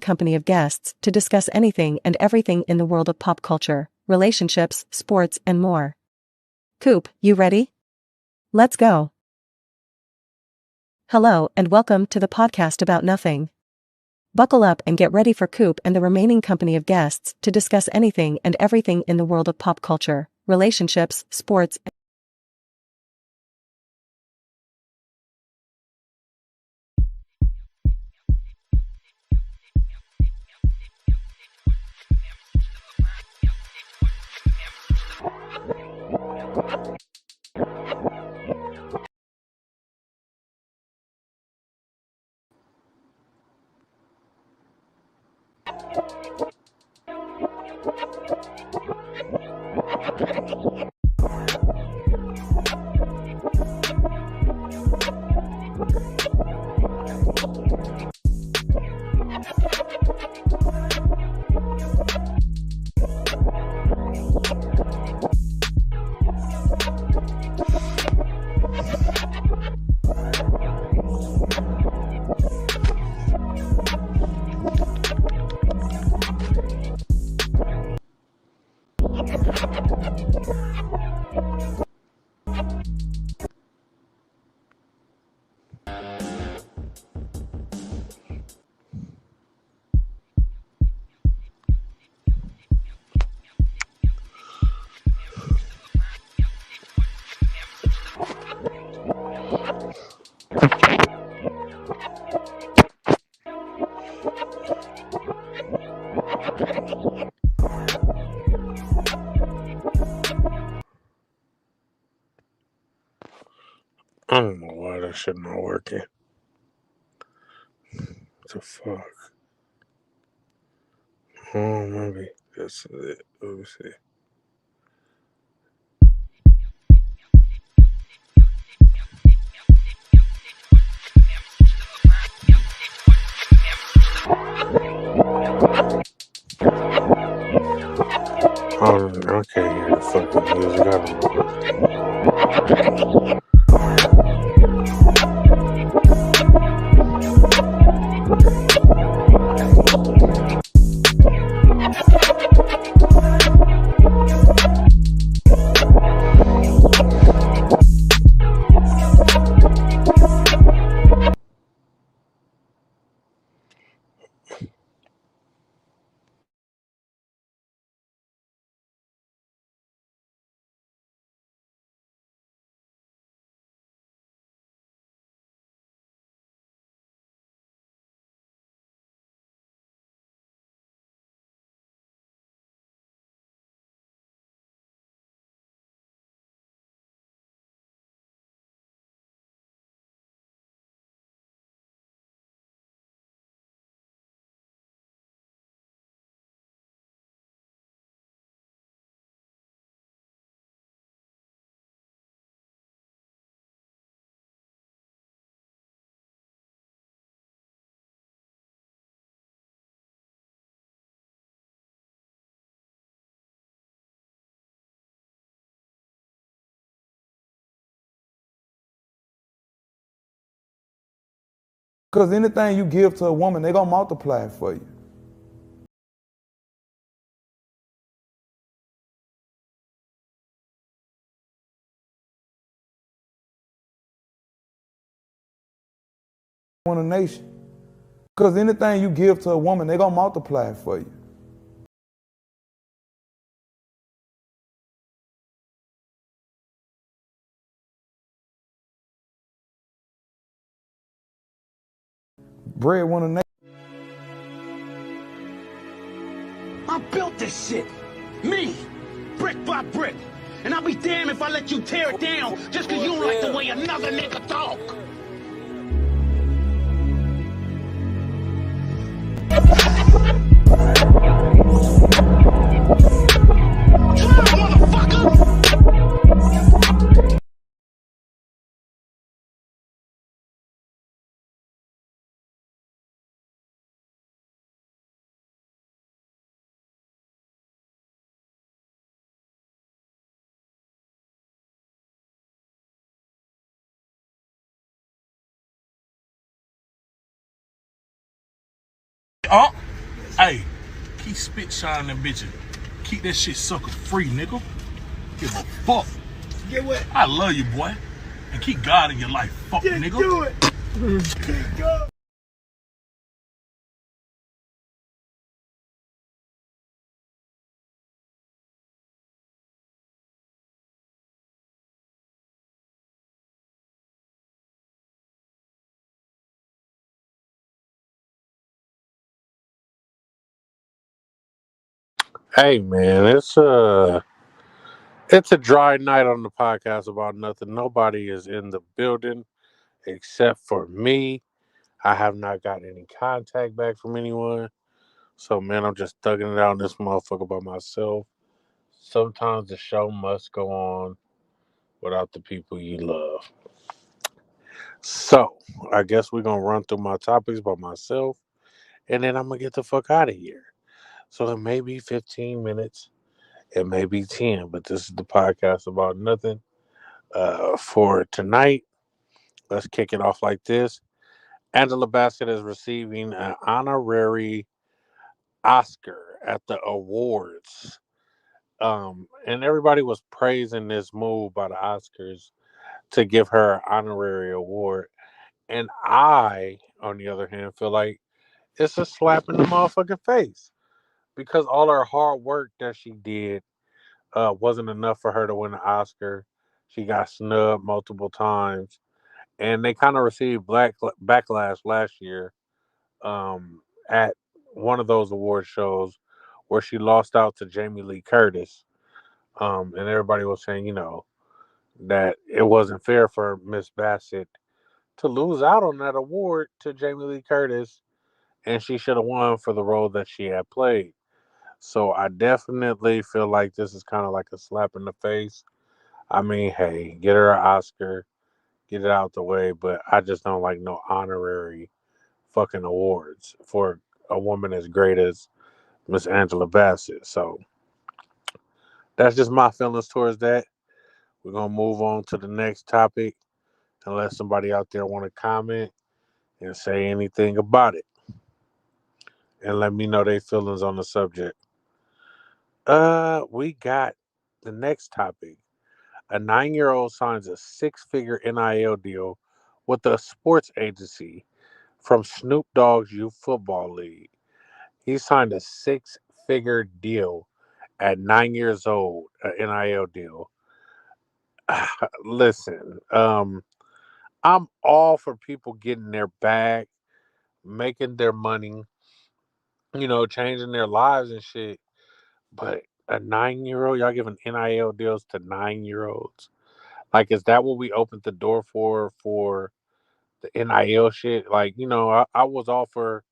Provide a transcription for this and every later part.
company of guests to discuss anything and everything in the world of pop culture, relationships, sports, and more. Coop, you ready? Let's go. Hello and welcome to the podcast about nothing. Buckle up and get ready for Coop and the remaining company of guests to discuss anything and everything in the world of pop culture, relationships, sports, I don't know why that shit not working. What the fuck? Oh, maybe this is it. Let me see. I can't hear the fucking music. I don't know. Because anything you give to a woman, they gonna multiply it for you. Want a nation. Because anything you give to a woman, they gonna multiply it for you. Bread want a nation. I built this shit. Me. Brick by brick. And I'll be damned if I let you tear it down just because you don't like the way another nigga talk. Oh, hey, keep spit shining them bitches. Keep that shit sucker free, nigga. Give a fuck. Get what? I love you, boy. And keep God in your life, fuck, Just nigga. do it. Keep going. Hey man, it's a dry night on the podcast about nothing. Nobody is in the building except for me. I have not gotten any contact back from anyone. So man, I'm just thugging it out in this motherfucker by myself. Sometimes the show must go on without the people you love. So I guess we're gonna run through my topics by myself and then I'm gonna get the fuck out of here. So it may be 15 minutes, it may be 10, but this is the podcast about nothing. For tonight, let's kick it off like this. Angela Bassett is receiving an honorary Oscar at the awards. And everybody was praising this move by the Oscars to give her an honorary award. And I, on the other hand, feel like it's a slap in the motherfucking face because all her hard work that she did wasn't enough for her to win an Oscar. She got snubbed multiple times, and they kind of received black backlash last year at one of those award shows where she lost out to Jamie Lee Curtis. And everybody was saying, that it wasn't fair for Miss Bassett to lose out on that award to Jamie Lee Curtis, and she should have won for the role that she had played. So I definitely feel like this is kind of like a slap in the face. I mean, hey, get her an Oscar, get it out the way, but I just don't like no honorary fucking awards for a woman as great as Miss Angela Bassett. So that's just my feelings towards that. We're gonna move on to the next topic unless somebody out there want to comment and say anything about it and let me know their feelings on the subject. We got the next topic. A 9-year-old signs a six-figure NIL deal with a sports agency from Snoop Dogg's youth football league. He signed a six-figure deal at 9 years old, an NIL deal. Listen, I'm all for people getting their bag, making their money, changing their lives and shit. But a 9-year old, y'all giving NIL deals to 9-year olds? Like, is that what we opened the door for the NIL shit? Like, I was all for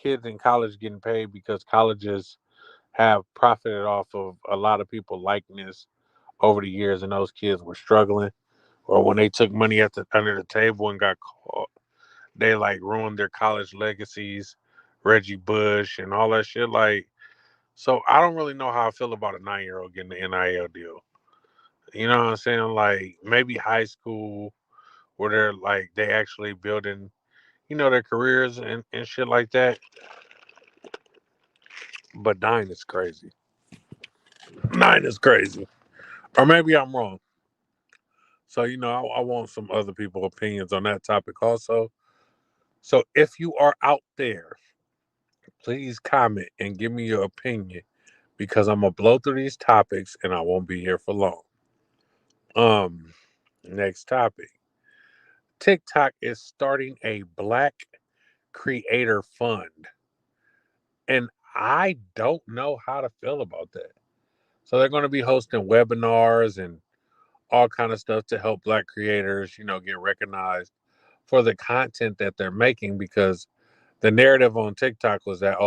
kids in college getting paid because colleges have profited off of a lot of people likeness over the years, and those kids were struggling. Or when they took money under the table and got caught, they like ruined their college legacies, Reggie Bush and all that shit. Like, so I don't really know how I feel about a 9-year old getting the NIL deal. You know what I'm saying? Like maybe high school where they're like they actually building, their careers and shit like that. But 9 is crazy. 9 is crazy. Or maybe I'm wrong. So, I want some other people's opinions on that topic also. So if you are out there, please comment and give me your opinion because I'm gonna blow through these topics and I won't be here for long. Um, Next topic. TikTok is starting a Black Creator Fund, and I don't know how to feel about that. So they're going to be hosting webinars and all kind of stuff to help Black creators, get recognized for the content that they're making because the narrative on TikTok was that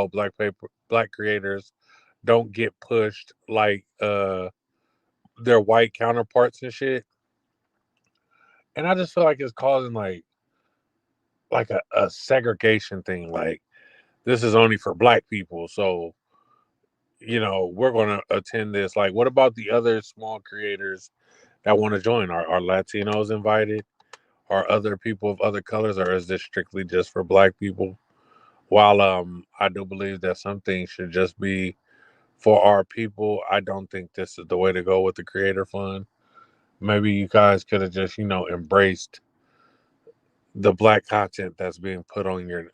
Black creators don't get pushed like their white counterparts and shit. And I just feel like it's causing like a segregation thing. Like this is only for Black people, so we're gonna attend this. Like, what about the other small creators that want to join? Are Latinos invited? Are other people of other colors, or is this strictly just for Black people? While I do believe that some things should just be for our people, I don't think this is the way to go with the creator fund. Maybe you guys could have just, embraced the black content that's being put on your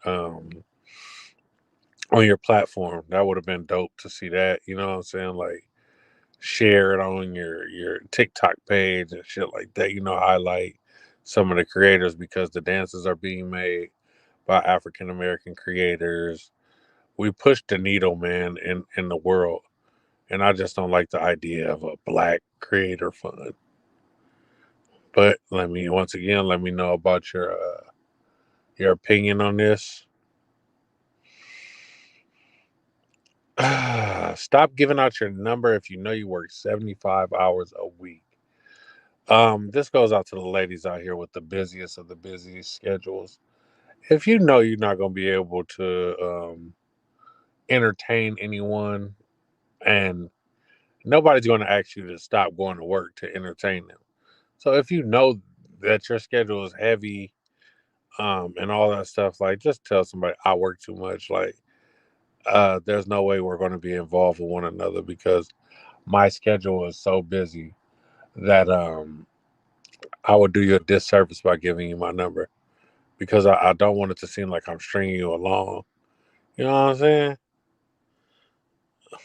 platform. That would have been dope to see that. You know what I'm saying? Like share it on your TikTok page and shit like that. Highlight some of the creators because the dances are being made by African American creators. We push the needle, man, in the world. And I just don't like the idea of a black creator fund. But let me know about your opinion on this. Stop giving out your number if you know you work 75 hours a week. This goes out to the ladies out here with the busiest of the busiest schedules. If you know you're not going to be able to entertain anyone, and nobody's going to ask you to stop going to work to entertain them. So if you know that your schedule is heavy, and all that stuff, like just tell somebody I work too much. Like, there's no way we're going to be involved with one another because my schedule is so busy that I would do you a disservice by giving you my number because I don't want it to seem like I'm stringing you along. You know what I'm saying?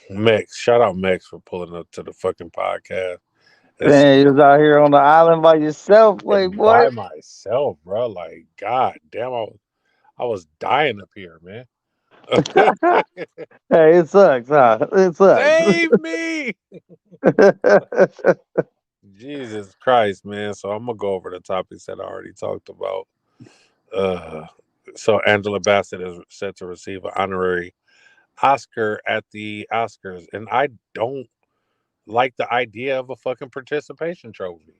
Mex, shout out Mex for pulling up to the fucking podcast. It's Man, you was out here on the island by yourself, playboy. by myself, bro. Like, god damn, I was dying up here, man. Hey, it sucks, huh? It sucks. Save me! Jesus Christ, man. So I'm gonna go over the topics that I already talked about. Uh, so Angela Bassett is set to receive an honorary Oscar at the Oscars, and I don't like the idea of a fucking participation trophy.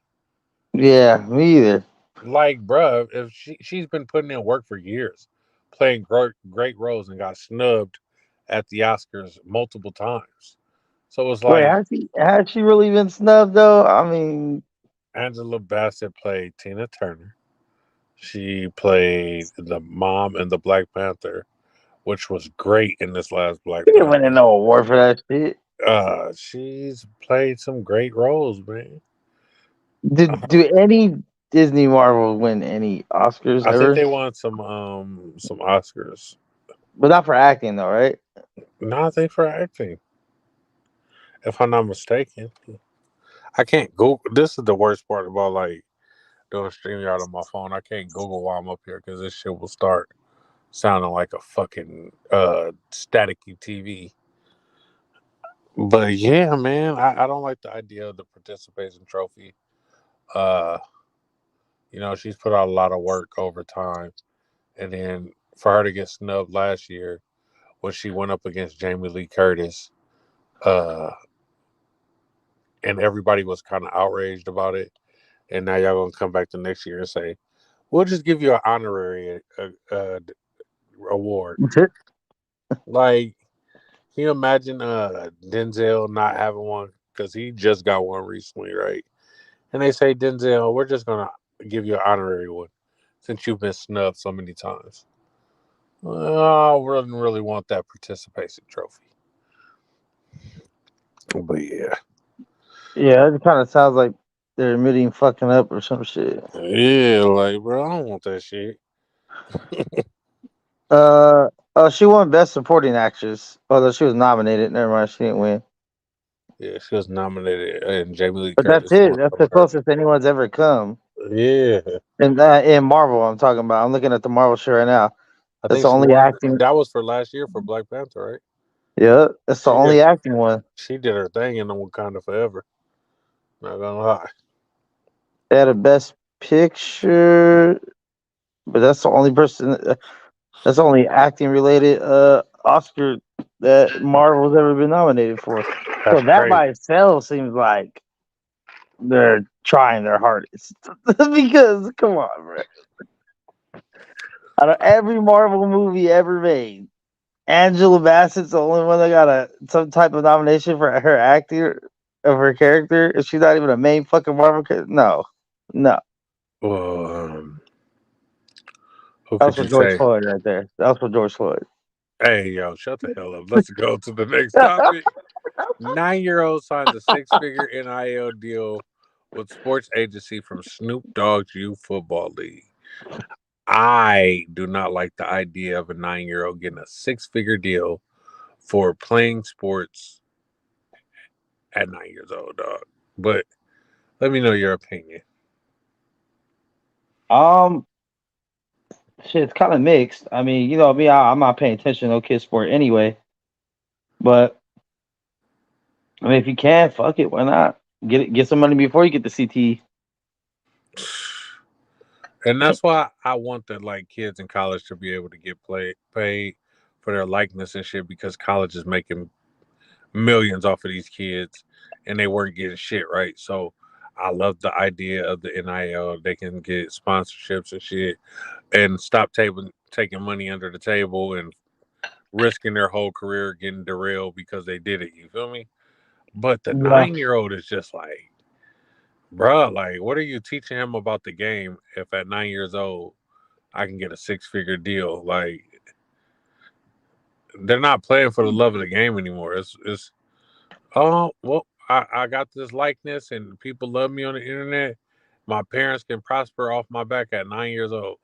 Yeah, me either. Like, bruh, if she's been putting in work for years, playing great roles, and got snubbed at the Oscars multiple times. So it's Wait, like has she really been snubbed though? I mean, Angela Bassett played Tina Turner. She played the mom in the Black Panther, which was great in this last Black she didn't win Panther. no award for that shit. She's played some great roles, man. Do any Disney Marvel win any Oscars I think ever? they won some Oscars. But not for acting though, right? No, I think for acting, if I'm not mistaken. I can't Google. This is the worst part about like doing StreamYard on my phone. I can't Google while I'm up here because this shit will start sounding like a fucking staticky TV. But yeah, man, I don't like the idea of the participation trophy. Uh, she's put out a lot of work over time, and then for her to get snubbed last year when she went up against Jamie Lee Curtis, uh, and everybody was kind of outraged about it, and now y'all gonna come back the next year and say, "We'll just give you an honorary award." Like, can you imagine Denzel not having one because he just got one recently, right? And they say, Denzel, we're just gonna give you an honorary one since you've been snubbed so many times. I wouldn't really want that participation trophy. But yeah. Yeah, it kind of sounds like they're admitting fucking up or some shit. Yeah, like, bro, I don't want that shit. She won Best Supporting Actress. Although she was nominated. Never mind, she didn't win. Yeah, she was nominated, and Jamie Lee But that's Curtis it. won That's over the her. closest anyone's ever come. Yeah. In Marvel, I'm talking about. I'm looking at the Marvel show right now. I That's think the she only won. acting. That was for last year for Black Panther, right? Yeah, that's the She only did. acting one. She did her thing in the Wakanda Forever. Not gonna lie. They had a Best Picture, but that's the only person. That's the only acting related Oscar that Marvel's ever been nominated for. That's So that crazy. by itself seems like they're trying their hardest. Because come on, bro. Out of every Marvel movie ever made, Angela Bassett's the only one that got some type of nomination for her acting of her character. Is she not even a main fucking Marvel character? No, no. Well, who That was could for you George say? Floyd right there. That was for George Floyd. Hey, yo, shut the hell up. Let's go to the next topic. 9-year-old signs a six-figure NIL deal with sports agency from Snoop Dogg's Youth Football League. I do not like the idea of a 9-year-old getting a six-figure deal for playing sports at 9 years old, dog. But let me know your opinion. Um, shit, it's kind of mixed. I mean, you know me, I'm not paying attention to no kid sport anyway. But I mean, if you can, fuck it, why not? Get some money before you get the CTE. And that's why I want the like kids in college to be able to get paid for their likeness and shit because college is making millions off of these kids and they weren't getting shit right. So I love the idea of the NIL. They can get sponsorships and shit and stop taking money under the table and risking their whole career getting derailed because they did it. You feel me? But the Yeah. 9-year-old is just like, bruh, like, what are you teaching him about the game if at 9 years old I can get a six-figure deal? Like, they're not playing for the love of the game anymore. It's oh well, I got this likeness and people love me on the internet. My parents can prosper off my back at 9 years old.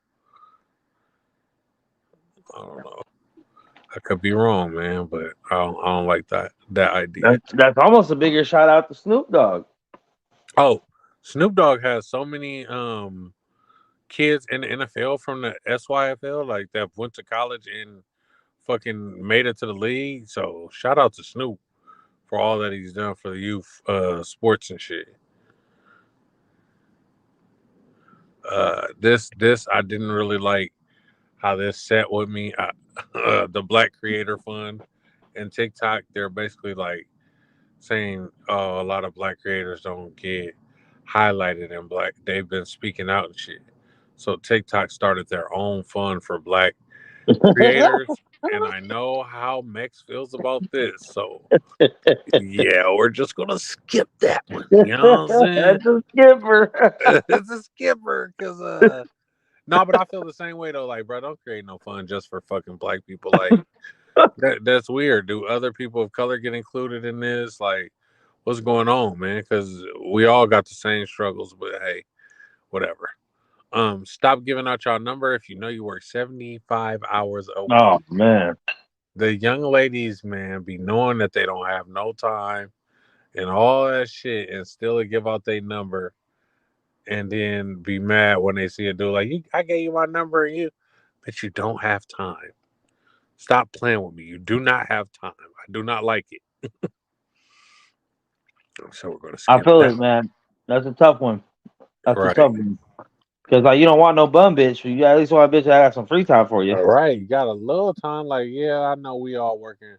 I don't know. I could be wrong, man, but I don't like that idea. That's almost a bigger shout out to Snoop Dogg. Oh, Snoop Dogg has so many kids in the NFL from the SYFL, like that went to college and fucking made it to the league. So shout out to Snoop for all that he's done for the youth sports and shit. This I didn't really like how this sat with me. The Black Creator Fund and TikTok, they're basically like saying, oh, a lot of black creators don't get highlighted in black. They've been speaking out and shit. So TikTok started their own fund for black creators, and I know how Mex feels about this. So yeah, we're just gonna skip that one. You know what I'm saying? That's a skipper. It's a skipper because no, but I feel the same way though. Like, bro, don't create no fun just for fucking black people. Like that's weird. Do other people of color get included in this? Like, what's going on, man? Because we all got the same struggles, but hey, whatever. Stop giving out your number if you know you work 75 hours a week. Oh man. The young ladies, man, be knowing that they don't have no time and all that shit and still give out their number and then be mad when they see a dude like, I gave you my number and but you don't have time. Stop playing with me. You do not have time. I do not like it. So we're going to I skip feel that. it, man. That's a tough one. That's a Right. tough one. Because like you don't want no bum bitch, but you at least want a bitch that got some free time for you. All right. You got a little time. Like, yeah, I know we all working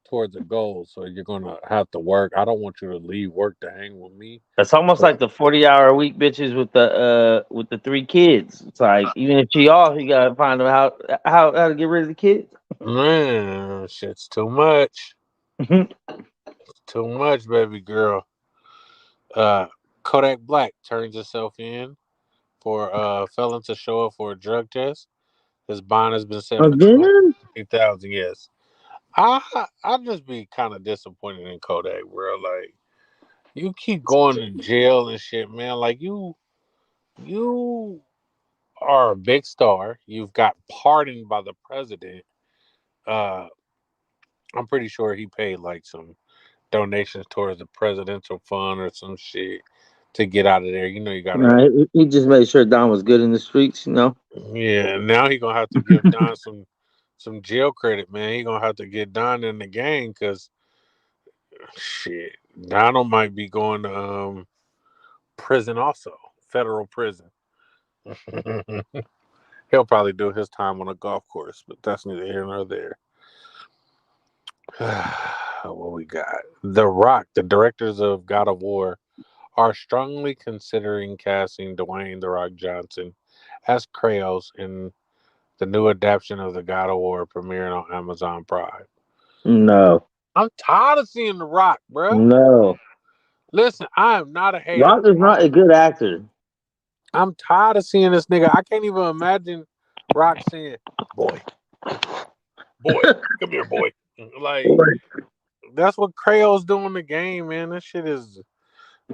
towards a goal, so you're going to have to work. I don't want you to leave work to hang with me. It's almost like the 40-hour a week bitches with the 3 kids. It's like even if she off, you gotta find out how to get rid of the kids. Man, shit's too much. Too much, baby girl. Kodak Black turns himself in for felon to show up for a drug test. His bond has been set for Again? 20,000. Yes, I just be kind of disappointed in Kodak, bro. Like you keep going to jail and shit, man. Like you are a big star. You've got pardoned by the president. Uh, I'm pretty sure he paid like some donations towards the presidential fund or some shit to get out of there. You know, you gotta. Right. He just made sure Don was good in the streets, you know. Yeah, now he gonna have to give Don some jail credit, man. He gonna have to get Don in the game because shit, Donald might be going to prison also, federal prison. He'll probably do his time on a golf course, but that's neither here nor there. What we got? The Rock, the directors of God of War, are strongly considering casting Dwayne The Rock Johnson as Kratos in the new adaptation of the God of War premiering on Amazon Prime. No. I'm tired of seeing The Rock, bro. No. Listen, I am not a hater. Rock is not a good actor. I'm tired of seeing this nigga. I can't even imagine Rock saying, boy, boy, come here, boy. Like that's what Creole's doing in the game, man. That shit is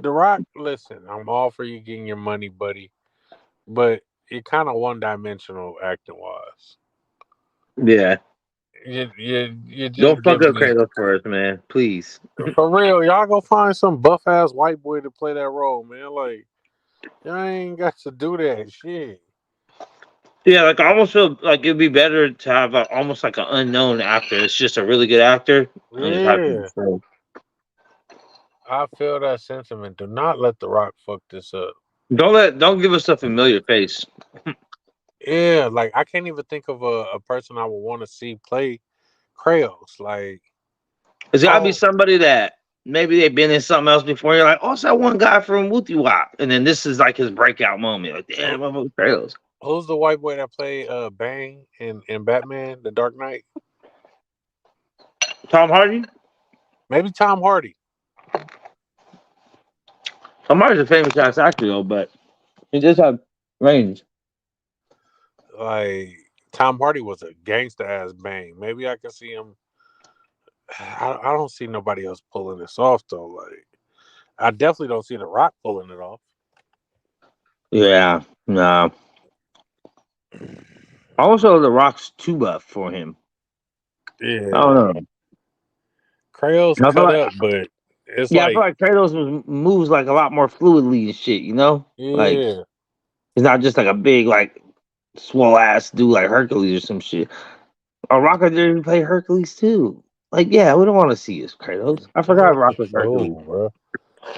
The Rock. Listen, I'm all for you getting your money, buddy, but you're kind of one dimensional acting wise. Yeah. You just Don't fuck giving up me Kratos for us, man. Please. for real. Y'all go find some buff ass white boy to play that role, man. Like y'all ain't got to do that shit. Yeah, like I almost feel like it'd be better to have almost like an unknown actor. It's just a really good actor, and just have Yeah, to. I feel that sentiment. Do not let The Rock fuck this up. Don't give us a familiar face. Yeah, like I can't even think of a person I would want to see play Kratos. Like, It's got to be oh, somebody that maybe they've been in something else before. You're like, oh, it's that one guy from Wooty Wop, and then this is like his breakout moment. Like, damn, I'm Kratos. who's the white boy that played Bane in Batman: The Dark Knight? Tom Hardy. Maybe Tom Hardy. Tom Hardy's a famous ass actor though, but he does have range. Like Tom Hardy was a gangster ass Bane. Maybe I can see him. I don't see nobody else pulling this off though. Like, I definitely don't see The Rock pulling it off. Yeah, no. Also, The Rock's too buff for him. I Yeah, don't know. Kratos I feel cut like, up, but it's yeah, I feel like, like Kratos moves like a lot more fluidly and shit. You know, like yeah, he's not just like a big like swole ass dude like Hercules or some shit. A Rocket didn't play Hercules too. Like, yeah, we don't want to see his Kratos. I forgot Rock was oh, Hercules. bro.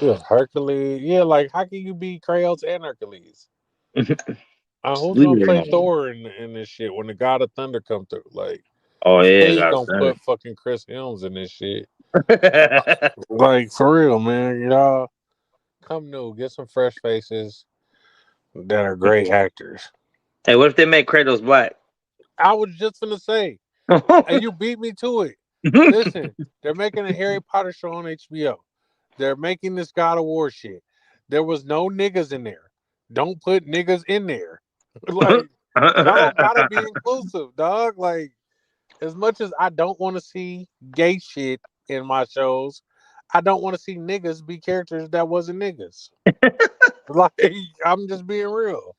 Yeah, Hercules. Yeah, like how can you be Kratos and Hercules? Who's Leave gonna it play alone. Thor in this shit when the God of Thunder come through? Like, Oh yeah, please got don't it. put fucking Chris Helms in this shit. Like for real, man. Y'all come new, get some fresh faces that are great actors. Hey, what if they make Kratos black? I was just gonna say, and you beat me to it. Listen, they're making a Harry Potter show on HBO. They're making this God of War shit. There was no niggas in there. Don't put niggas in there. Like, y'all gotta be inclusive, dog. Like, as much as I don't want to see gay shit in my shows, I don't want to see niggas be characters that wasn't niggas. Like, I'm just being real.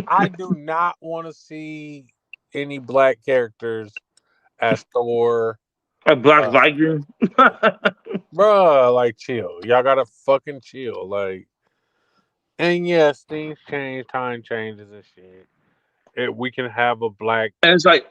I do not want to see any black characters as Thor. A black Uh, Viking. Bruh, like, chill. Y'all gotta fucking chill. Like, and yes, things change, time changes and shit. We can have a black. And it's like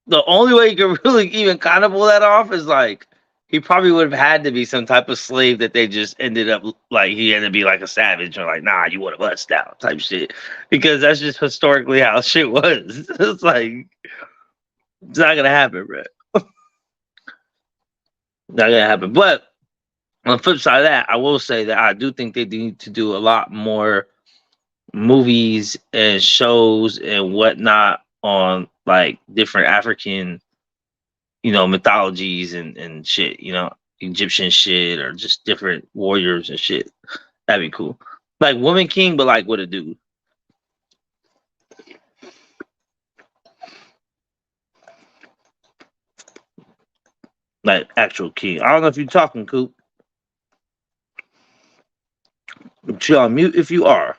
the only way you can really even kind of pull that off is like he probably would have had to be some type of slave that they just ended up like he had to be like a savage or like nah you would have bust out type shit because that's just historically how shit was. It's like it's not gonna happen, bro. Not gonna happen. But on the flip side of that, I will say that I do think they need to do a lot more movies and shows and whatnot on like different African, mythologies and shit, Egyptian shit or just different warriors and shit. That'd be cool. Like Woman King, but like with a dude. Like actual king. I don't know if you're talking, Coop. Chill on mute if you are.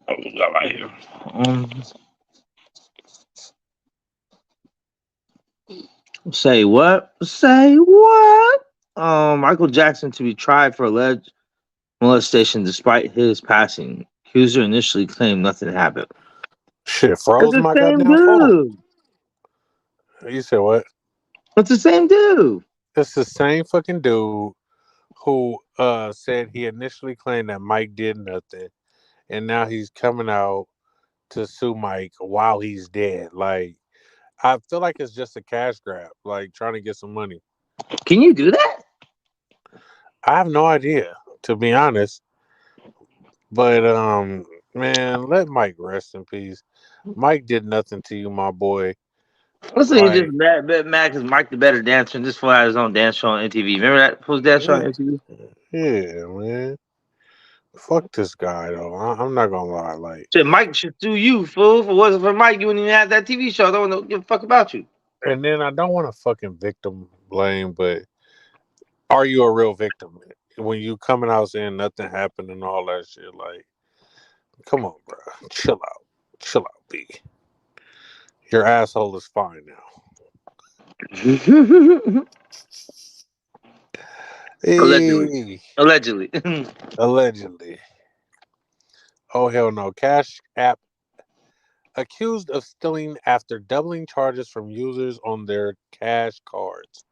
Oh, we got right here. Say what? Say what? Michael Jackson to be tried for alleged molestation despite his passing. Accuser initially claimed nothing happened. Shit, It's froze the my same goddamn phone. dude. You said what? It's the same dude. It's the same fucking dude who said he initially claimed that Mike did nothing, and now he's coming out to sue Mike while he's dead. Like, I feel like it's just a cash grab, like trying to get some money. Can you do that? I have no idea, to be honest. But man, let Mike rest in peace. Mike did nothing to you, my boy. Listen, he just Like, mad because Mike the better dancer and this fool had his own dance show on MTV. Remember that fool's dance show on yeah, MTV? yeah, man. Fuck this guy though. I'm not gonna lie. Like, Shit, Mike should sue you, fool. If it wasn't for Mike, you wouldn't even have that TV show. I don't give a fuck about you. and then I don't want to fucking victim blame, but are you a real victim when you coming out saying nothing happened and all that shit? Like, come on, bro, chill out, B. Your asshole is fine now. Allegedly. Hey, Allegedly. allegedly. Oh hell no. Cash App accused of stealing after doubling charges from users on their cash cards.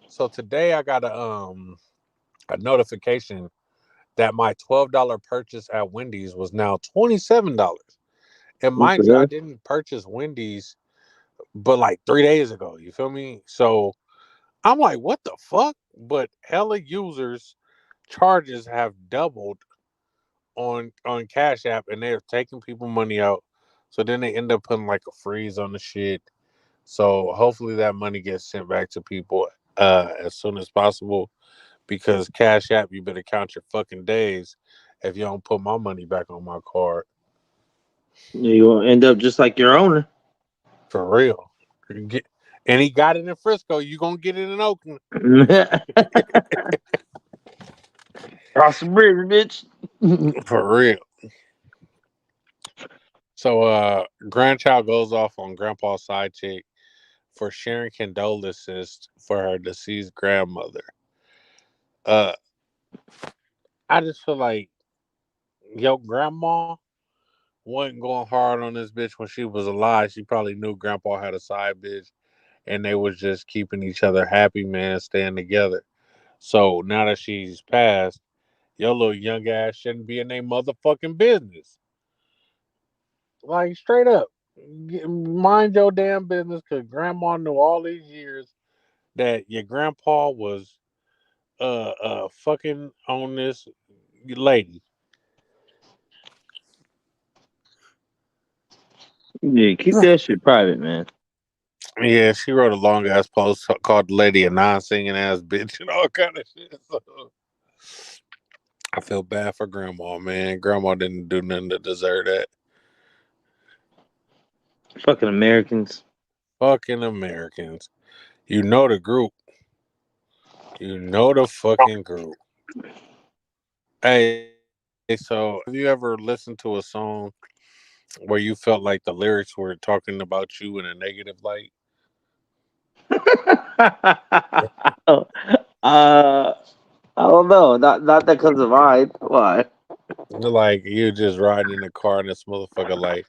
So today I got a notification that my $12 purchase at Wendy's was now $27. And What the mind you, I hell? didn't purchase Wendy's but like 3 days ago. You feel me? So I'm like, what the fuck? But hella users' charges have doubled on Cash App, and they're taking people money out. So then they end up putting like a freeze on the shit. So hopefully that money gets sent back to people as soon as possible. Because Cash App, you better count your fucking days if you don't put my money back on my card. You're gonna end up just like your owner. For real. And he got it in Frisco. You gonna get it in Oakland. Cross the bridge, bitch. For real. So grandchild goes off on grandpa's side chick for sharing condolences for her deceased grandmother. Uh I just feel like your grandma wasn't going hard on this bitch when she was alive. She probably knew grandpa had a side bitch and they was just keeping each other happy, man, staying together. So now that she's passed, your little young ass shouldn't be in their motherfucking business. Like straight up. Mind your damn business because grandma knew all these years that your grandpa was fucking on this lady. Yeah, keep that shit private, man. Yeah, she wrote a long ass post called the lady a non singing ass bitch and all kind of shit. So I feel bad for grandma, man. Grandma didn't do nothing to deserve that. Fucking Americans. Fucking Americans. You know the group. You know the fucking group. Hey, so have you ever listened to a song where you felt like the lyrics were talking about you in a negative light? I don't know. Not that comes to mind. Why? Like you just riding in the car and this motherfucker like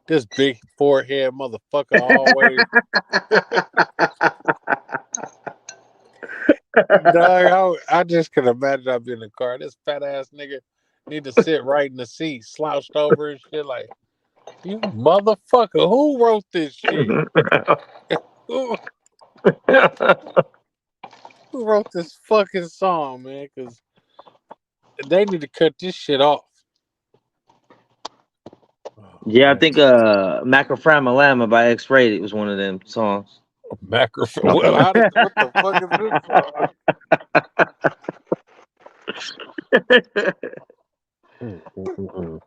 this big forehead motherfucker always. Dog, I just can imagine I be in the car. This fat ass nigga need to sit right in the seat, slouched over and shit. Like, you motherfucker, who wrote this shit? Who, who wrote this fucking song, man? Because they need to cut this shit off. Oh, Yeah, I man. think Macaframa Lama by X Rated was one of them songs. Macrophone. Well, what the fuck is this song? Mm.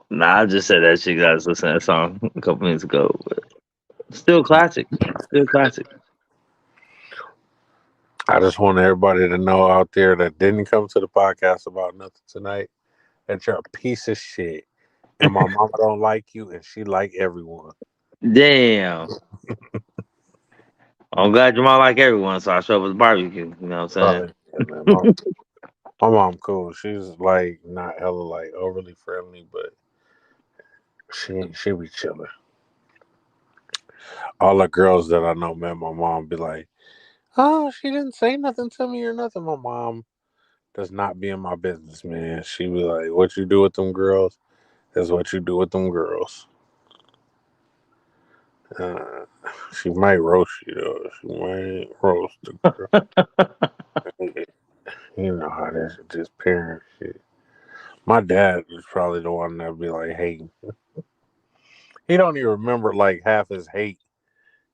Nah, I just said that shit. Guys, listen to that song a couple minutes ago. But still classic. Still classic. I just want everybody to know out there that didn't come to the podcast about nothing tonight that you're a piece of shit. And my mama don't like you and she like everyone. Damn. I'm glad Jamal like everyone, so I show up with the barbecue. You know what Oh I'm yeah, man. My mom cool. She's like not hella like overly friendly, but she be chilling. All the girls that I know met my mom be like, oh, she didn't say nothing to me or nothing. My mom does not be in my business, man. She be like, what you do with them girls is what you do with them girls. Uh, she might roast you though. She might roast the girl. You know how this parent shit. My dad is probably the one that be like, hey, he don't even remember like half his hate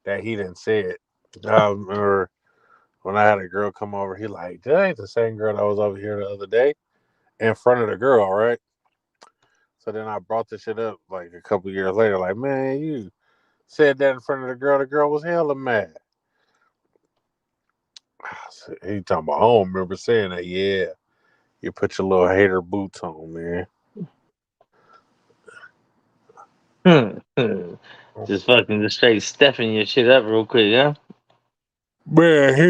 that he didn't say it. I remember when I had a girl come over, he like, that ain't the same girl that was over here the other day. in front of the girl, right? So then I brought the shit up like a couple years later, like, man, you said that in front of the girl. The girl was hella mad. He talking about, I don't remember saying that. Yeah, you put your little hater boots on, man. Just fucking just straight stepping your shit up real quick, yeah. Man, he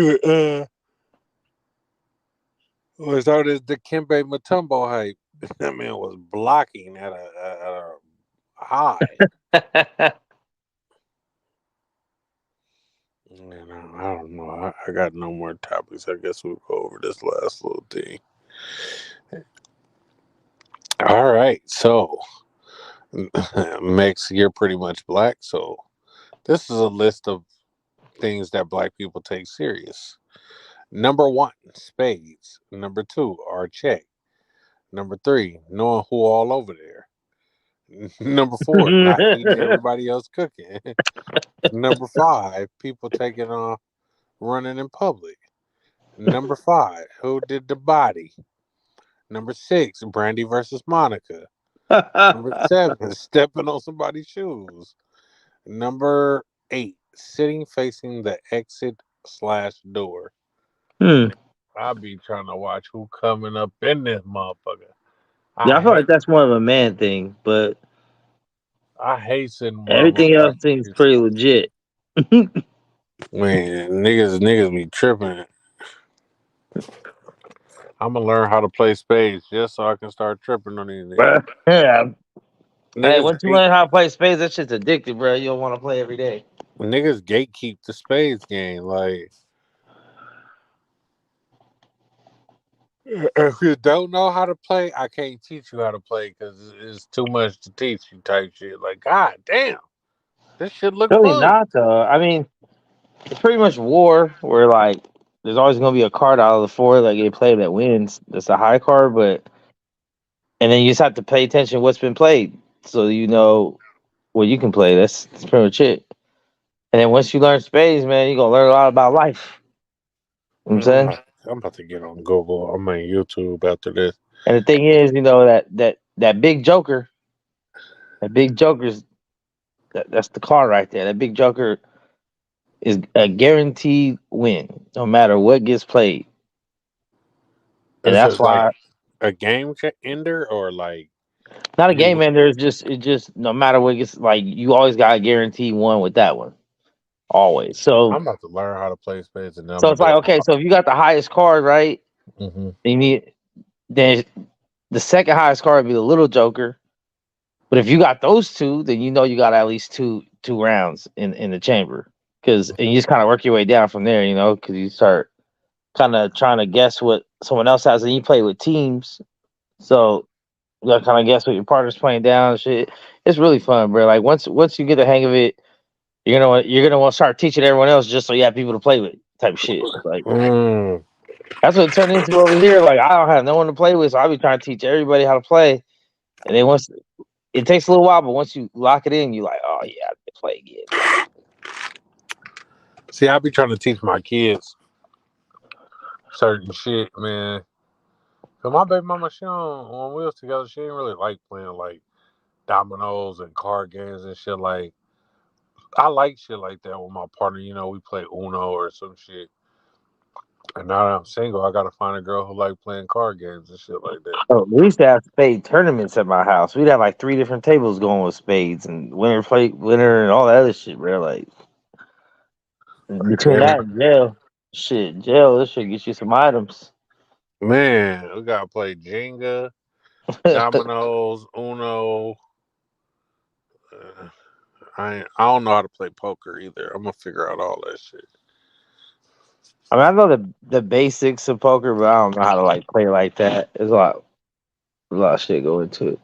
was on this Dikembe Mutombo hype. That man was blocking at a high. And I don't know. I got no more topics. I guess we'll go over this last little thing. All right. So, Max, you're pretty much black. So, this is a list of things that black people take serious. Number 1, spades. Number 2, our check. Number 3, knowing who all over there. Number 4, not eating everybody else cooking. Number 5, people taking off running in public. Number 5, who did the body? Number 6, Brandy versus Monica. Number 7, stepping on somebody's shoes. Number 8, sitting facing the exit/door. I be trying to watch who coming up in this motherfucker. Yeah, I feel like hate that's more of a man thing, but I hate sitting everything else seems motherfuckers. pretty legit. Man, niggas be tripping. I'm gonna learn how to play spades just so I can start tripping on these niggas. Yeah. Hey, Niggas once you learn how to play spades, that shit's addictive, bro. You don't want to play every day. niggas gatekeep the spades game. Like, if you don't know how to play, I can't teach you how to play because it's too much to teach you type shit. Like, god damn, this shit look Really fun. not, though. I mean, it's pretty much war where, like, there's always going to be a card out of the four that get played that wins. That's a high card, but. And then you just have to pay attention to what's been played so you know what you can play. That's pretty much it. And then once you learn spades, man, you're going to learn a lot about life. You know what I'm saying? I'm about to get on Google. I'm on YouTube after this. And the thing is, you know, that big joker, that's the card right there. That big joker is a guaranteed win, no matter what gets played. And Is that's it like why a game ender or like not a you? game ender. It's just no matter what gets like you always got a guaranteed one with that one, always. So I'm about to learn how to play spades and then I'm so gonna it's like go. okay, so if you got the highest card, right? Mm-hmm. You need then the second highest card would be the little joker. But if you got those two, then you know you got at least two rounds in the chamber. And you just kind of work your way down from there, you know, because you start kind of trying to guess what someone else has, and you play with teams, so you gotta kind of guess what your partner's playing down. And shit, it's really fun, bro. Like once you get the hang of it, you're gonna want to start teaching everyone else just so you have people to play with, type shit. Like that's what it turned into over here. Like I don't have no one to play with, so I'll be trying to teach everybody how to play. And then once it takes a little while, but once you lock it in, you like, oh yeah, I can play again. See, I be trying to teach my kids certain shit, man. Cause my baby mama, she on wheels together. She ain't really like playing like dominoes and card games and shit. Like I like shit like that with my partner. You know, we play Uno or some shit. And now that I'm single, I gotta find a girl who like playing card games and shit like that. Oh, we used to have spade tournaments at my house. We'd have like 3 different tables going with spades and winner and all that other shit, bro. Like between that and jail, this shit gets you some items. Man, we gotta play Jenga, dominoes, Uno. I don't know how to play poker either. I'm gonna figure out all that shit. I mean, I know the basics of poker, but I don't know how to like play like that. There's a lot of shit going into it.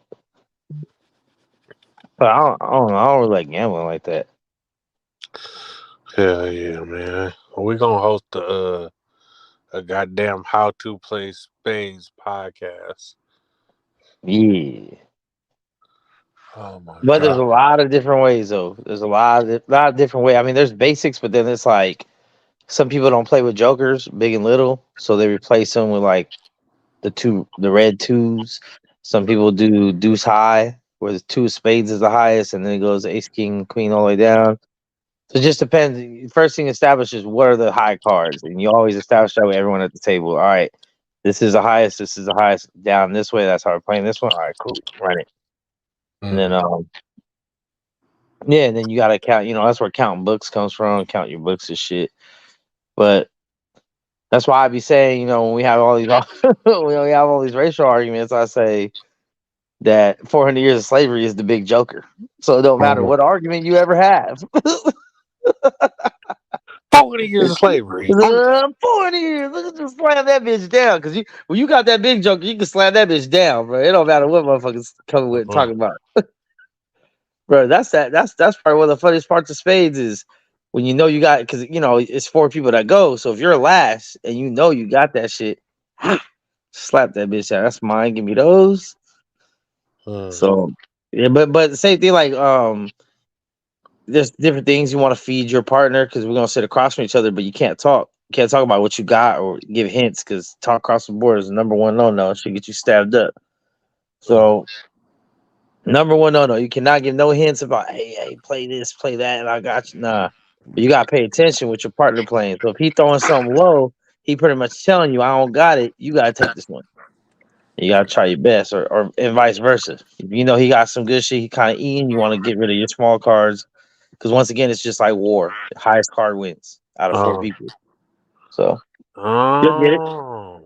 But I don't know. I don't really like gambling like that. Hell yeah, man. We gonna host a goddamn how to play spades podcast. Yeah. Oh my But there's a god. lot of different ways, though. There's a lot of different ways. I mean, there's basics, but then it's like some people don't play with jokers, big and little, so they replace them with like the red twos. Some people do deuce high, where the two of spades is the highest, and then it goes ace, king, queen all the way down. So it just depends. First thing established is what are the high cards, and you always establish that with everyone at the table. All right, this is the highest. This is the highest. Down this way. That's how we're playing this one. All right, cool. Run it. And then yeah, and then you gotta count. That's where counting books comes from. Count your books and shit. But that's why I be saying, when we have all these when we have all these racial arguments, I say that 400 years of slavery is the big joker. So it don't matter what argument you ever have. 40 years of slavery. 400 years. Look at just slam that bitch down. Because when you got that big joker, you can slam that bitch down, bro. It don't matter what motherfuckers coming with and talking about. Bro, that's probably one of the funniest parts of spades is when you got, because it's four people that go. So if you're last and you got that shit, slap that bitch out. That's mine. Give me those. So yeah, but the same thing, like there's different things you want to feed your partner because we're gonna sit across from each other, but you can't talk. You can't talk about what you got or give hints because talk across the board is the number one no. It should get you stabbed up. So number one no. You cannot give no hints about hey, play this, play that, and I got you. Nah. But you gotta pay attention with your partner playing. So if he throwing something low, he pretty much telling you I don't got it, you gotta take this one. You gotta try your best, or and vice versa. If you know he got some good shit, he kind of eating. You want to get rid of your small cards because once again, it's just like war. The highest card wins out of four people. So you'll get it.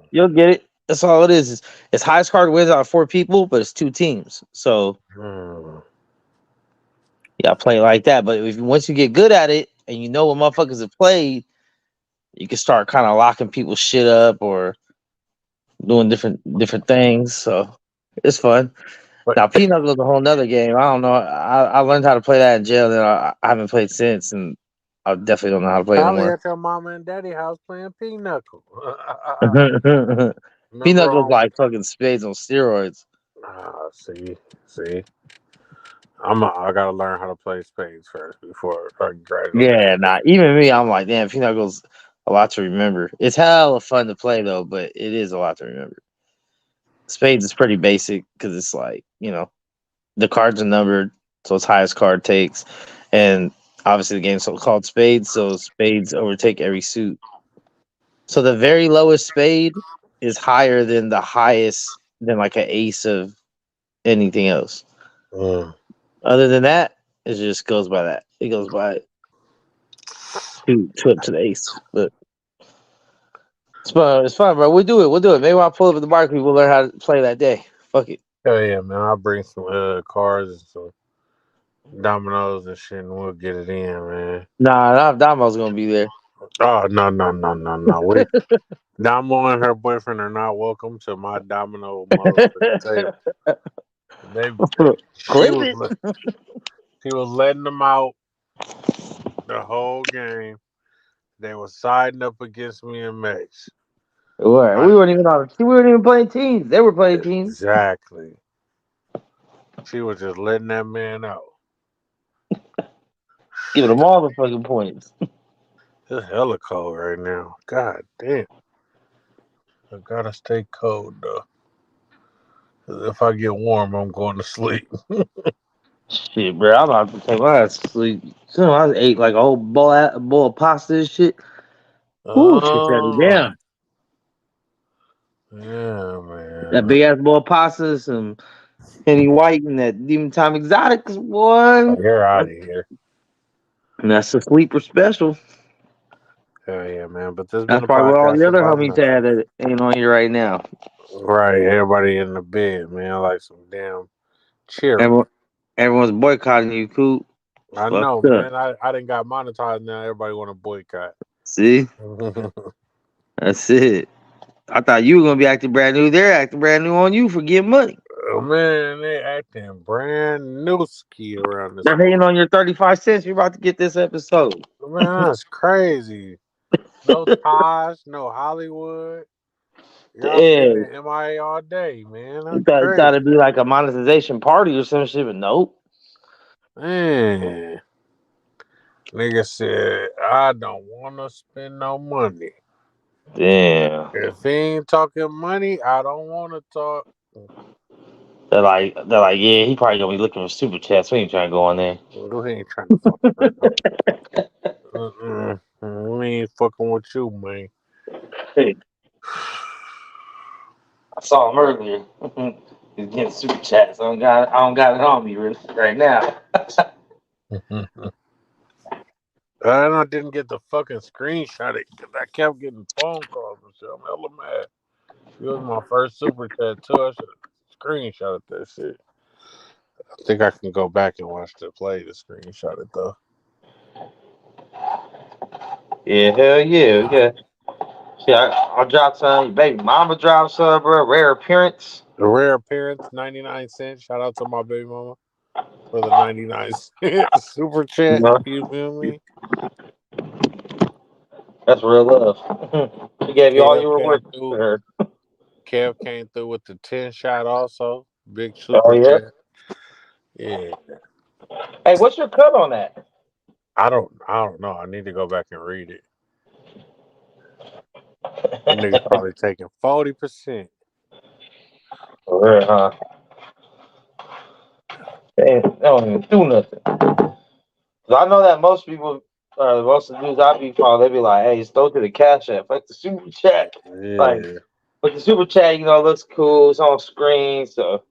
You'll get it. That's all it is. It's highest card wins out of four people, but it's two teams. So yeah, play like that. But once you get good at it and you know what motherfuckers have played, you can start kind of locking people's shit up or doing different things. So it's fun. Now, Pinochle is a whole nother game. I don't know. I learned how to play that in jail, and I haven't played since, and I definitely don't know how to play Probably anymore. at your mama and daddy house playing pinochle. Pinochle is like fucking spades on steroids. See. I gotta learn how to play spades first before I graduate. Yeah, even me, I'm like, damn, Pinocle's a lot to remember. It's hella fun to play though, but it is a lot to remember. Spades is pretty basic because it's like, the cards are numbered, so it's highest card takes, and obviously the game's called spades, so spades overtake every suit. So the very lowest spade is higher than the highest, than like an ace of anything else. Other than that, it just goes by that. It goes by two up to the ace. But it's fun. It's fun, bro. We'll do it. Maybe I'll pull up at the bar. We'll learn how to play that day. Fuck it. Hell yeah, man! I'll bring some cards and some dominoes and shit, and we'll get it in, man. Nah, Damo's gonna be there. Oh no! Wait, Damo and her boyfriend are not welcome to my domino motherfucking table. She was letting them out the whole game. They were siding up against me and Max. We weren't even playing teams. They were playing teams. Exactly. She was just letting that man out. Giving them all the fucking points. It's hella cold right now. God damn. I gotta stay cold though. 'Cause if I get warm, I'm going to sleep. Shit, bro. I'm about to take my ass to sleep. Soon I ate like a whole bowl of pasta and shit. Ooh, shit shut me down. Yeah, man. That big ass bowl of pasta, some Henny White, and that Demon Time Exotics, boy. You're out of here. And that's a sleeper special. Hell yeah, man. But this That's probably what all the other homies had that ain't on here right now. Right, everybody in the bed, man, like some damn cheering. Everyone's boycotting you, Coop. I know, man. I didn't got monetized now. Everybody want to boycott. See? That's it. I thought you were gonna be acting brand new. They're acting brand new on you for getting money. Oh man, they acting brand new ski around this. They're hating on your 35 cents. You're about to get this episode. Man, that's crazy. No Taj, no Hollywood. Y'all been MIA all day, man. You thought it'd be like a monetization party or some shit, but nope. Man. Nigga said, I don't want to spend no money. Damn. If he ain't talking money, I don't want to talk. They're like, yeah, he probably gonna be looking for super chats. We ain't trying to go on there. We ain't trying to fuck around. We ain't fucking with you, man. Hey, I saw him earlier. He's getting super chats. I don't got it on me right now. And I didn't get the fucking screenshot it because I kept getting phone calls and shit. I'm hella mad. It was my first super chat too. I should have screenshotted that shit. I think I can go back and watch the play to screenshot it though. Yeah, hell yeah, yeah. See, I'll drop some. Baby mama drop some, bro. Rare appearance. The rare appearance, 99 cents. Shout out to my baby mama for the 99-cent super You chat. know, You feel me? that's real love. She gave you all Kev you were came worth to through. her. Kev came through with the 10 shot also. Big Oh super yeah. chat. Yeah. Hey, what's your cut on that? I don't know. I need to go back and read it. Them niggas probably taking 40%. For real, huh? They don't even do nothing. 'Cause I know that most people, most of the dudes I be following, they be like, "Hey, just throw it to the cash app, like the super chat." Like, Yeah. but the super chat, you know, looks cool. It's on screen, so